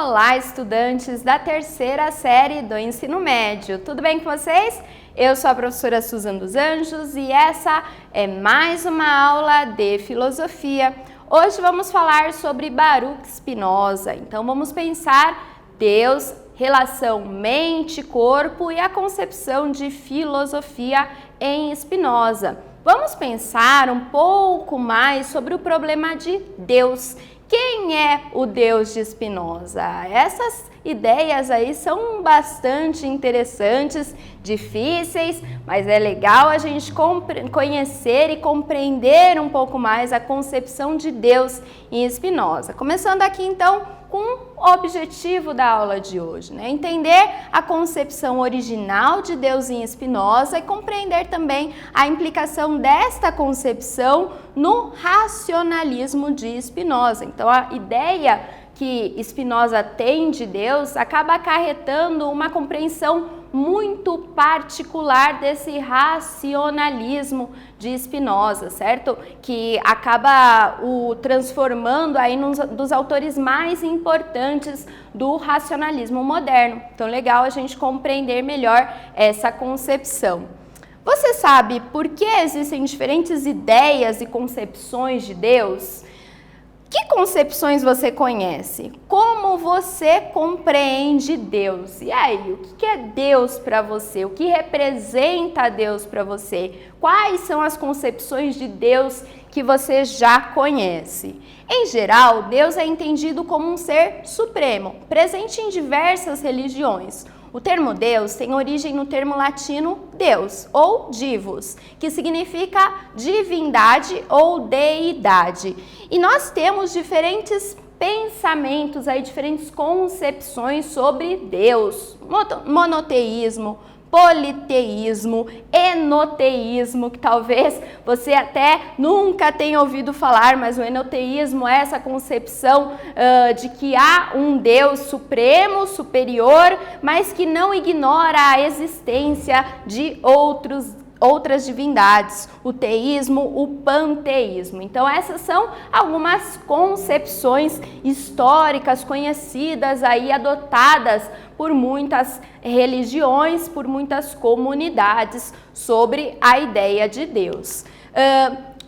Olá, estudantes da terceira série do ensino médio. Tudo bem com vocês? Eu sou a professora Suzana dos Anjos e essa é mais uma aula de filosofia. Hoje vamos falar sobre Baruch Spinoza. Então vamos pensar Deus, relação mente-corpo e a concepção de filosofia em Spinoza. Vamos pensar um pouco mais sobre o problema de Deus. Quem é o Deus de Spinoza? Essas ideias aí são bastante interessantes, difíceis, mas é legal a gente conhecer e compreender um pouco mais a concepção de Deus em Spinoza. Começando aqui então com o objetivo da aula de hoje, né? Entender a concepção original de Deus em Spinoza e compreender também a implicação desta concepção no racionalismo de Spinoza. Então, a ideia que Spinoza tem de Deus acaba acarretando uma compreensão muito particular desse racionalismo de Spinoza, certo? Que acaba o transformando aí num dos autores mais importantes do racionalismo moderno. Então, legal a gente compreender melhor essa concepção. Você sabe por que existem diferentes ideias e concepções de Deus? Que concepções você conhece? Como você compreende Deus? E aí, o que é Deus para você? O que representa Deus para você? Quais são as concepções de Deus que você já conhece? Em geral, Deus é entendido como um ser supremo, presente em diversas religiões. O termo Deus tem origem no termo latino Deus, ou divus, que significa divindade ou deidade. E nós temos diferentes pensamentos, aí, diferentes concepções sobre Deus, monoteísmo, politeísmo, enoteísmo, que talvez você até nunca tenha ouvido falar, mas o enoteísmo é essa concepção de que há um Deus supremo, superior, mas que não ignora a existência de outras divindades, o teísmo, o panteísmo. Então essas são algumas concepções históricas conhecidas aí, adotadas por muitas religiões, por muitas comunidades sobre a ideia de Deus.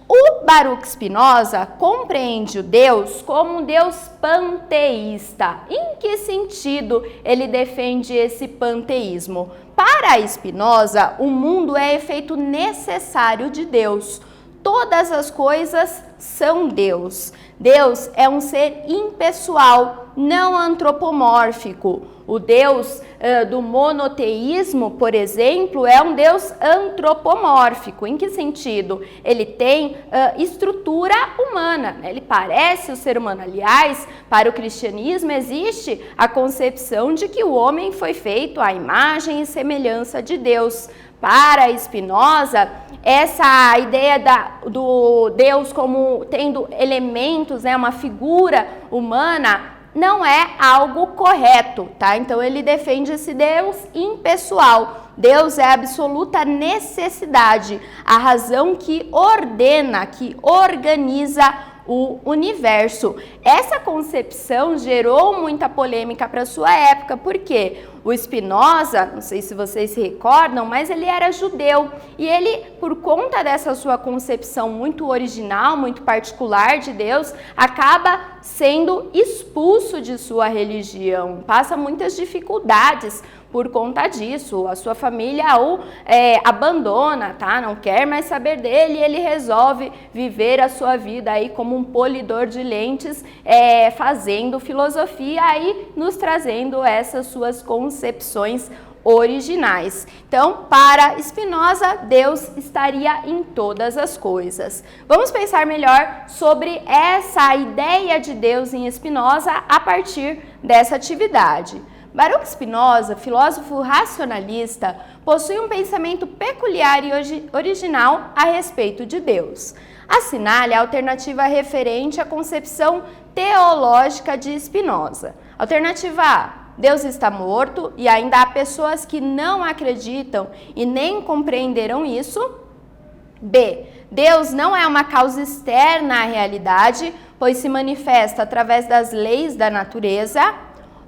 O Baruch Spinoza compreende o Deus como um Deus panteísta. Em que sentido ele defende esse panteísmo? Para Spinoza, o mundo é efeito necessário de Deus. Todas as coisas são Deus. Deus é um ser impessoal, não antropomórfico. O Deus do monoteísmo, por exemplo, é um Deus antropomórfico. Em que sentido? Ele tem estrutura humana, né? Ele parece o ser humano. Aliás, para o cristianismo existe a concepção de que o homem foi feito à imagem e semelhança de Deus. Para Spinoza, essa ideia do Deus como tendo elementos, né, uma figura humana, não é algo correto, tá? Então ele defende esse Deus impessoal. Deus é a absoluta necessidade, a razão que ordena, que organiza o universo. Essa concepção gerou muita polêmica para sua época, porque o Spinoza, não sei se vocês se recordam, mas ele era judeu e ele, por conta dessa sua concepção muito original, muito particular de Deus, acaba sendo expulso de sua religião, passa muitas dificuldades por conta disso. A sua família o abandona, tá? Não quer mais saber dele e ele resolve viver a sua vida aí como um polidor de lentes, fazendo filosofia e nos trazendo essas suas concepções originais. Então, para Spinoza, Deus estaria em todas as coisas. Vamos pensar melhor sobre essa ideia de Deus em Spinoza a partir dessa atividade. Baruch Spinoza, filósofo racionalista, possui um pensamento peculiar e original a respeito de Deus. Assinale a alternativa referente à concepção teológica de Spinoza. Alternativa A: Deus está morto e ainda há pessoas que não acreditam e nem compreenderam isso. B: Deus não é uma causa externa à realidade, pois se manifesta através das leis da natureza.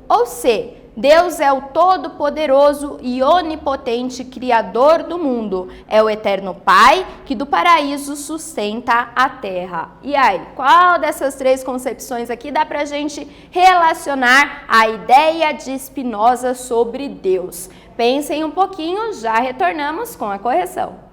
Ou C, Deus é o Todo-Poderoso e Onipotente Criador do mundo. É o Eterno Pai que do paraíso sustenta a terra. E aí, qual dessas três concepções aqui dá pra gente relacionar a ideia de Spinoza sobre Deus? Pensem um pouquinho, já retornamos com a correção.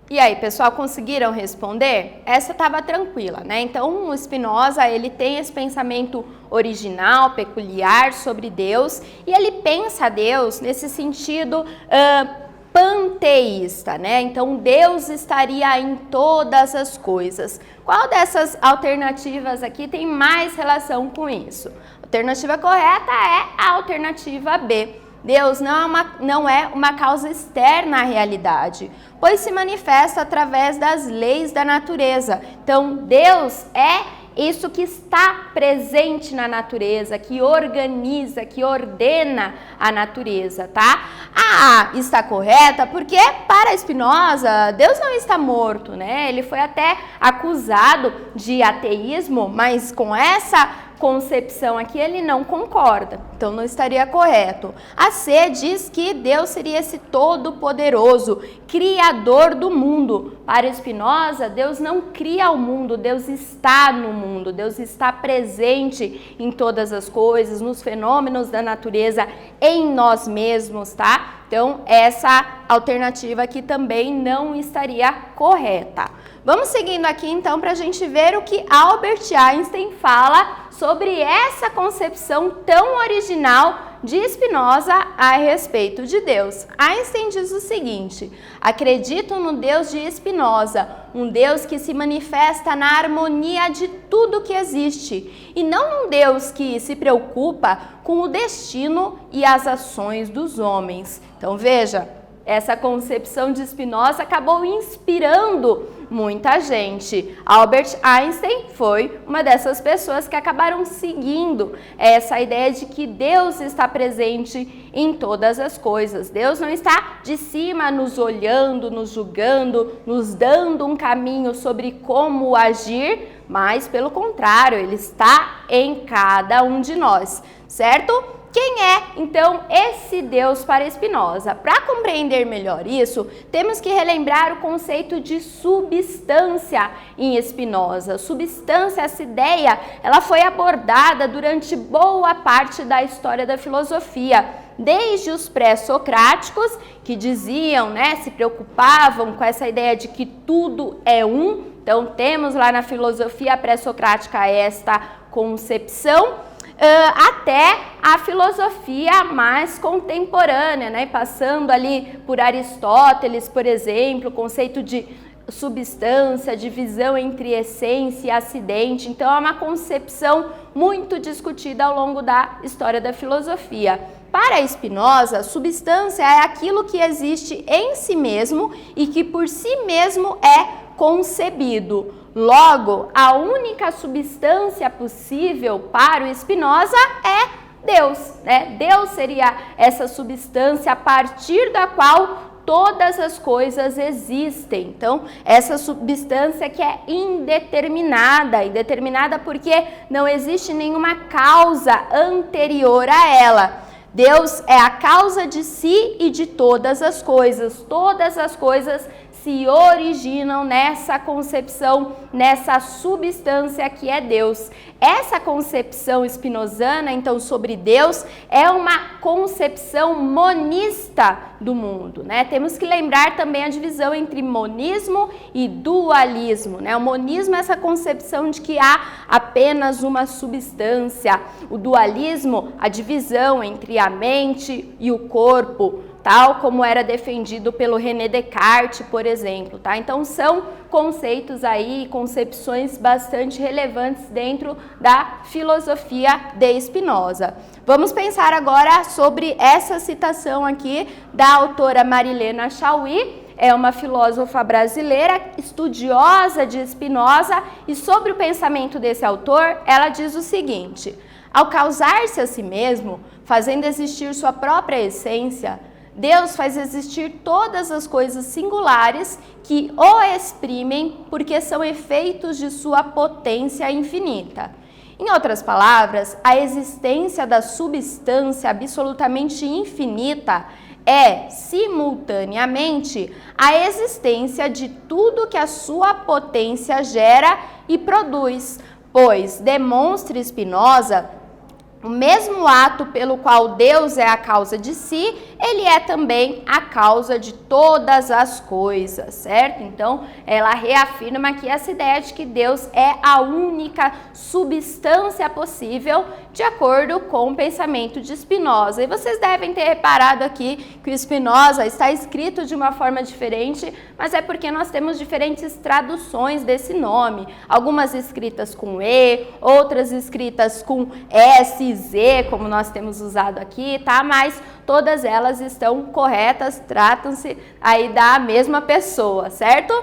E aí, pessoal, conseguiram responder? Essa estava tranquila, né? Então, o Spinoza, ele tem esse pensamento original, peculiar sobre Deus, e ele pensa Deus nesse sentido panteísta, né? Então, Deus estaria em todas as coisas. Qual dessas alternativas aqui tem mais relação com isso? A alternativa correta é a alternativa B. Deus não é uma causa externa à realidade, pois se manifesta através das leis da natureza. Então, Deus é isso que está presente na natureza, que organiza, que ordena a natureza, tá? A A está correta porque, para Spinoza, Deus não está morto, né? Ele foi até acusado de ateísmo, mas com essa concepção aqui ele não concorda, então não estaria correto. A C diz que Deus seria esse todo-poderoso, criador do mundo. Para Spinoza, Deus não cria o mundo, Deus está no mundo, Deus está presente em todas as coisas, nos fenômenos da natureza, em nós mesmos, tá? Então, essa alternativa aqui também não estaria correta. Vamos seguindo aqui, então, para a gente ver o que Albert Einstein fala sobre essa concepção tão original de Spinoza a respeito de Deus. Einstein diz o seguinte: acredito no Deus de Spinoza, um Deus que se manifesta na harmonia de tudo que existe, e não um Deus que se preocupa com o destino e as ações dos homens. Então veja, essa concepção de Spinoza acabou inspirando muita gente. Albert Einstein foi uma dessas pessoas que acabaram seguindo essa ideia de que Deus está presente em todas as coisas. Deus não está de cima nos olhando, nos julgando, nos dando um caminho sobre como agir, mas pelo contrário, Ele está em cada um de nós, certo? Quem é, então, esse Deus para Spinoza? Para compreender melhor isso, temos que relembrar o conceito de substância em Spinoza. Substância, essa ideia, ela foi abordada durante boa parte da história da filosofia. Desde os pré-socráticos, que diziam, né, se preocupavam com essa ideia de que tudo é um. Então, temos lá na filosofia pré-socrática esta concepção. até a filosofia mais contemporânea, né? Passando ali por Aristóteles, por exemplo, o conceito de substância, divisão entre essência e acidente. Então, é uma concepção muito discutida ao longo da história da filosofia. Para Spinoza, substância é aquilo que existe em si mesmo e que por si mesmo é concebido. Logo, a única substância possível para o Spinoza é Deus, né? Deus seria essa substância a partir da qual todas as coisas existem. Então, essa substância que é indeterminada porque não existe nenhuma causa anterior a ela. Deus é a causa de si e de todas as coisas. Todas as coisas se originam nessa concepção, nessa substância que é Deus. Essa concepção spinozana, então, sobre Deus, é uma concepção monista do mundo, né? Temos que lembrar também a divisão entre monismo e dualismo, né? O monismo é essa concepção de que há apenas uma substância. O dualismo, a divisão entre a mente e o corpo, tal como era defendido pelo René Descartes, por exemplo, tá? Então, são conceitos aí, concepções bastante relevantes dentro da filosofia de Spinoza. Vamos pensar agora sobre essa citação aqui da autora Marilena Chaui. É uma filósofa brasileira, estudiosa de Spinoza, e sobre o pensamento desse autor, ela diz o seguinte: ao causar-se a si mesmo, fazendo existir sua própria essência, Deus faz existir todas as coisas singulares que o exprimem porque são efeitos de sua potência infinita. Em outras palavras, a existência da substância absolutamente infinita é, simultaneamente, a existência de tudo que a sua potência gera e produz, pois, demonstra Spinoza, o mesmo ato pelo qual Deus é a causa de si, ele é também a causa de todas as coisas, certo? Então, ela reafirma aqui essa ideia de que Deus é a única substância possível, de acordo com o pensamento de Spinoza. E vocês devem ter reparado aqui que o Spinoza está escrito de uma forma diferente, mas é porque nós temos diferentes traduções desse nome. Algumas escritas com E, outras escritas com S, Z, como nós temos usado aqui, tá? Mas todas elas estão corretas, tratam-se aí da mesma pessoa, certo?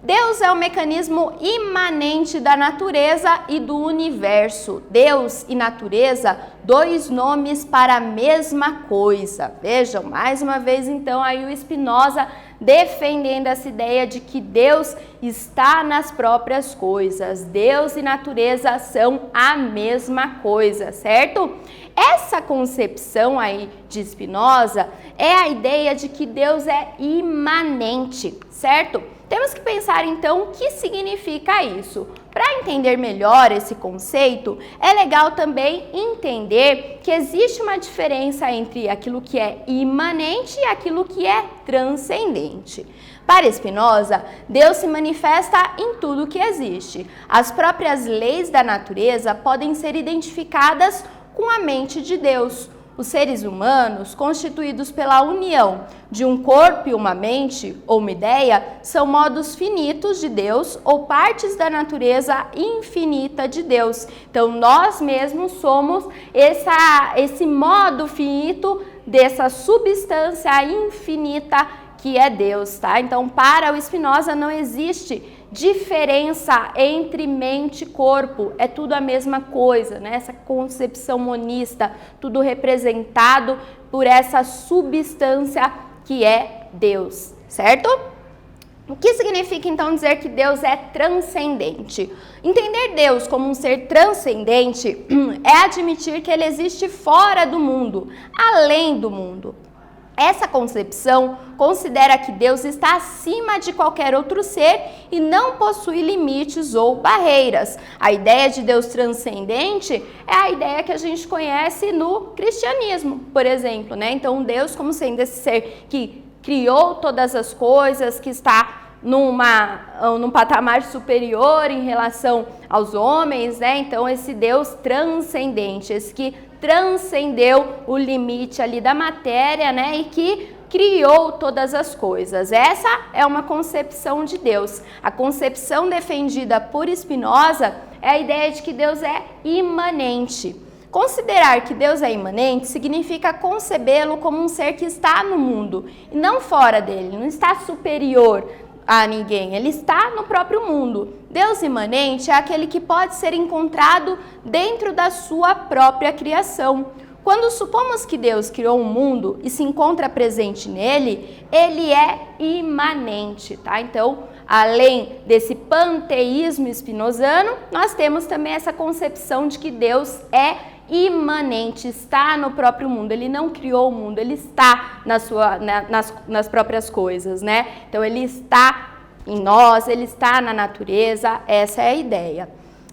Deus é um mecanismo imanente da natureza e do universo. Deus e natureza, dois nomes para a mesma coisa. Vejam, mais uma vez, então, aí o Spinoza defendendo essa ideia de que Deus está nas próprias coisas. Deus e natureza são a mesma coisa, certo? Essa concepção aí de Spinoza é a ideia de que Deus é imanente, certo? Temos que pensar então o que significa isso. Para entender melhor esse conceito, é legal também entender que existe uma diferença entre aquilo que é imanente e aquilo que é transcendente. Para Spinoza, Deus se manifesta em tudo que existe. As próprias leis da natureza podem ser identificadas com a mente de Deus. Os seres humanos, constituídos pela união de um corpo e uma mente, ou uma ideia, são modos finitos de Deus ou partes da natureza infinita de Deus. Então, nós mesmos somos esse modo finito dessa substância infinita que é Deus, tá? Então, para o Spinoza não existe diferença entre mente e corpo, é tudo a mesma coisa, né? Essa concepção monista, tudo representado por essa substância que é Deus, certo? O que significa então dizer que Deus é transcendente? Entender Deus como um ser transcendente é admitir que ele existe fora do mundo, além do mundo. Essa concepção considera que Deus está acima de qualquer outro ser e não possui limites ou barreiras. A ideia de Deus transcendente é a ideia que a gente conhece no cristianismo, por exemplo, né? Então, Deus como sendo esse ser que criou todas as coisas, que está num patamar superior em relação aos homens, né? Então esse Deus transcendente, esse que transcendeu o limite ali da matéria, né? E que criou todas as coisas. Essa é uma concepção de Deus. A concepção defendida por Spinoza é a ideia de que Deus é imanente. Considerar que Deus é imanente significa concebê-lo como um ser que está no mundo e não fora dele, não está superior a ninguém, ele está no próprio mundo. Deus imanente é aquele que pode ser encontrado dentro da sua própria criação. Quando supomos que Deus criou um mundo e se encontra presente nele, ele é imanente, tá? Então, além desse panteísmo spinozano, nós temos também essa concepção de que Deus é imanente, está no próprio mundo. Ele não criou o mundo, ele está nas próprias coisas, né? Então, ele está em nós, ele está na natureza, essa é a ideia.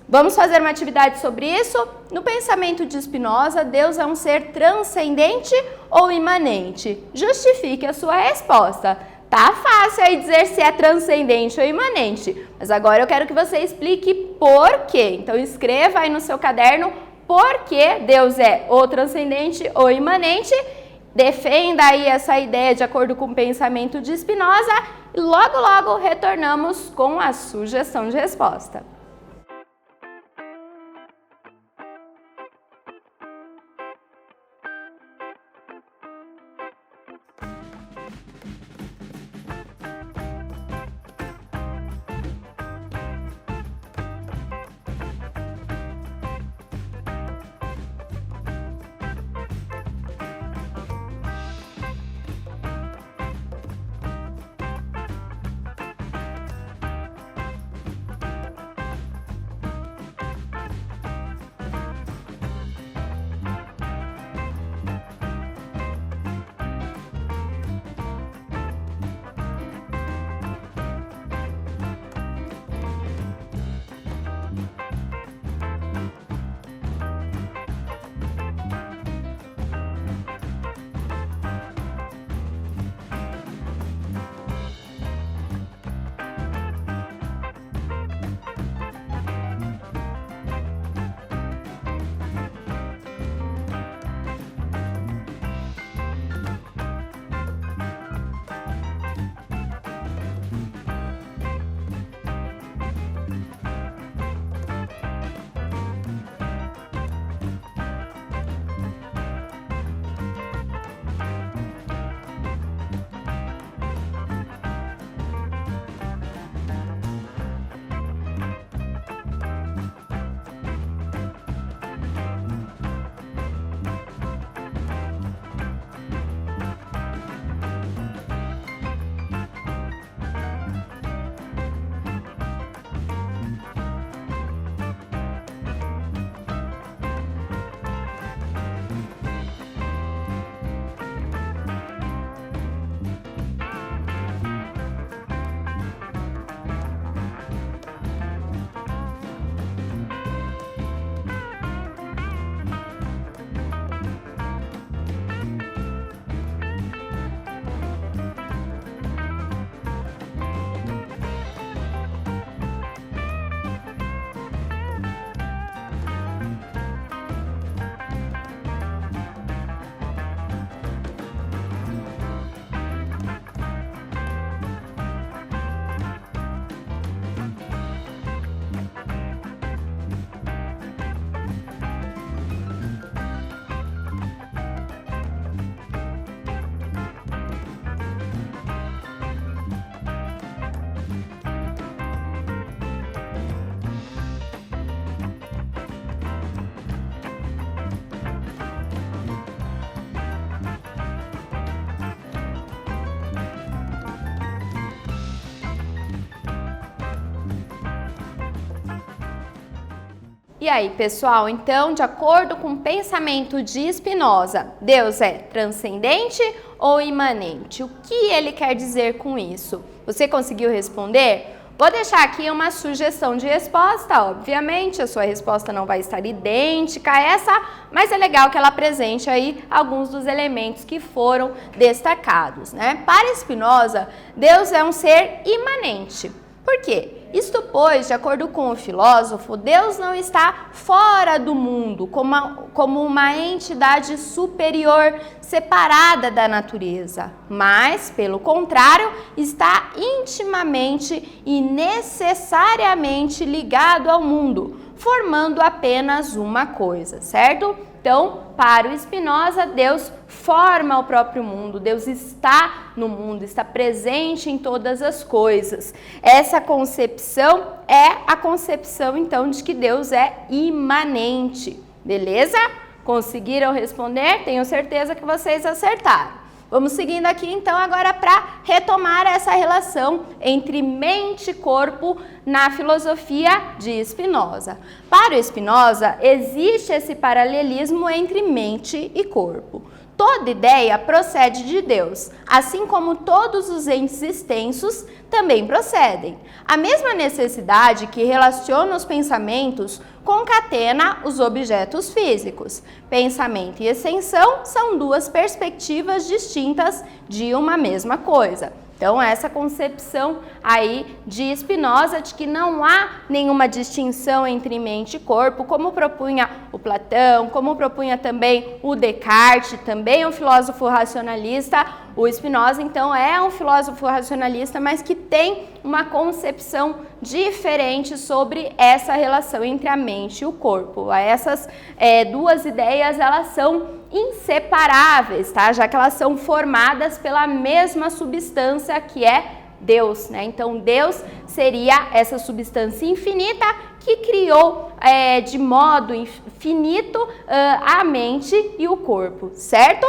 Vamos fazer uma atividade sobre isso? No pensamento de Spinoza, Deus é um ser transcendente ou imanente? Justifique a sua resposta. Tá fácil aí dizer se é transcendente ou imanente, mas agora eu quero que você explique por quê. Então escreva aí no seu caderno por que Deus é ou transcendente ou imanente. Defenda aí essa ideia de acordo com o pensamento de Spinoza e logo retornamos com a sugestão de resposta. E aí, pessoal, então, de acordo com o pensamento de Spinoza, Deus é transcendente ou imanente? O que ele quer dizer com isso? Você conseguiu responder? Vou deixar aqui uma sugestão de resposta, obviamente, a sua resposta não vai estar idêntica a essa, mas é legal que ela apresente aí alguns dos elementos que foram destacados, né? Para Spinoza, Deus é um ser imanente. Por quê? Isto pois, de acordo com o filósofo, Deus não está fora do mundo, como uma entidade superior, separada da natureza, mas, pelo contrário, está intimamente e necessariamente ligado ao mundo, formando apenas uma coisa, certo? Então, para o Spinoza, Deus forma o próprio mundo, Deus está no mundo, está presente em todas as coisas. Essa concepção é a concepção, então, de que Deus é imanente, beleza? Conseguiram responder? Tenho certeza que vocês acertaram. Vamos seguindo aqui, então, agora para retomar essa relação entre mente e corpo na filosofia de Spinoza. Para o Spinoza, existe esse paralelismo entre mente e corpo. Toda ideia procede de Deus, assim como todos os entes extensos também procedem. A mesma necessidade que relaciona os pensamentos concatena os objetos físicos. Pensamento e extensão são duas perspectivas distintas de uma mesma coisa. Então, essa concepção aí de Spinoza de que não há nenhuma distinção entre mente e corpo, como propunha o Platão, como propunha também o Descartes, também um filósofo racionalista. O Spinoza, então, é um filósofo racionalista, mas que tem uma concepção diferente sobre essa relação entre a mente e o corpo. Essas duas ideias, elas são inseparáveis, tá? Já que elas são formadas pela mesma substância que é Deus, né? Então, Deus seria essa substância infinita que criou de modo infinito a mente e o corpo, certo?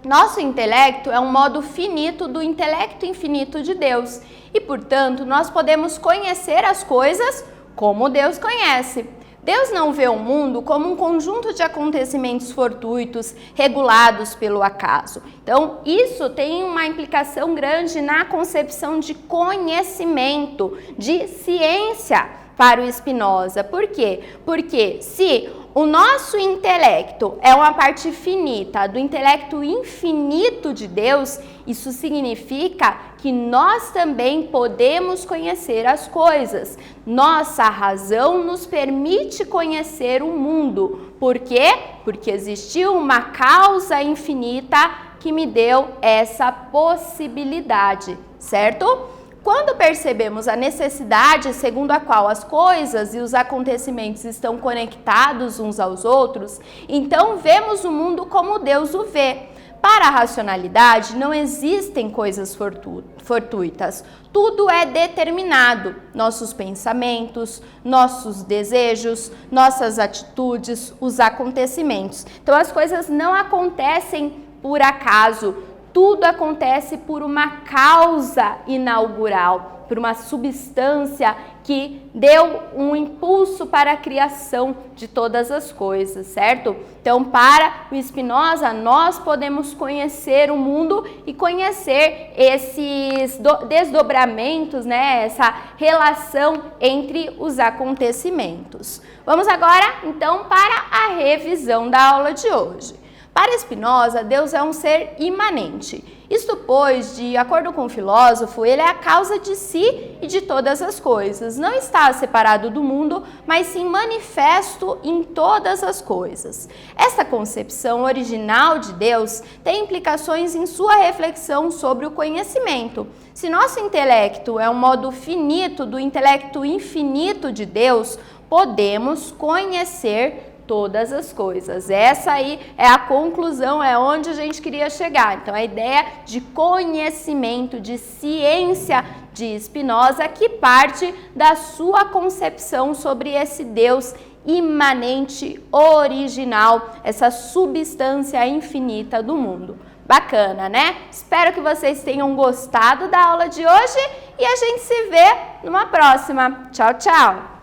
Nosso intelecto é um modo finito do intelecto infinito de Deus e, portanto, nós podemos conhecer as coisas como Deus conhece. Deus não vê o mundo como um conjunto de acontecimentos fortuitos, regulados pelo acaso. Então, isso tem uma implicação grande na concepção de conhecimento, de ciência para o Spinoza. Por quê? Porque se o nosso intelecto é uma parte finita do intelecto infinito de Deus, isso significa que nós também podemos conhecer as coisas. Nossa razão nos permite conhecer o mundo. Por quê? Porque existiu uma causa infinita que me deu essa possibilidade, certo? Quando percebemos a necessidade segundo a qual as coisas e os acontecimentos estão conectados uns aos outros, então vemos o mundo como Deus o vê. Para a racionalidade, não existem coisas fortuitas. Tudo é determinado. Nossos pensamentos, nossos desejos, nossas atitudes, os acontecimentos. Então, as coisas não acontecem por acaso. Tudo acontece por uma causa inaugural, por uma substância que deu um impulso para a criação de todas as coisas, certo? Então, para o Spinoza, nós podemos conhecer o mundo e conhecer esses desdobramentos, né? Essa relação entre os acontecimentos. Vamos agora, então, para a revisão da aula de hoje. Para Spinoza, Deus é um ser imanente. Isto pois, de acordo com o filósofo, ele é a causa de si e de todas as coisas. Não está separado do mundo, mas sim manifesto em todas as coisas. Esta concepção original de Deus tem implicações em sua reflexão sobre o conhecimento. Se nosso intelecto é um modo finito do intelecto infinito de Deus, podemos conhecer todas as coisas. Essa aí é a conclusão, é onde a gente queria chegar. Então, a ideia de conhecimento, de ciência de Spinoza, que parte da sua concepção sobre esse Deus imanente, original, essa substância infinita do mundo. Bacana, né? Espero que vocês tenham gostado da aula de hoje e a gente se vê numa próxima. Tchau, tchau!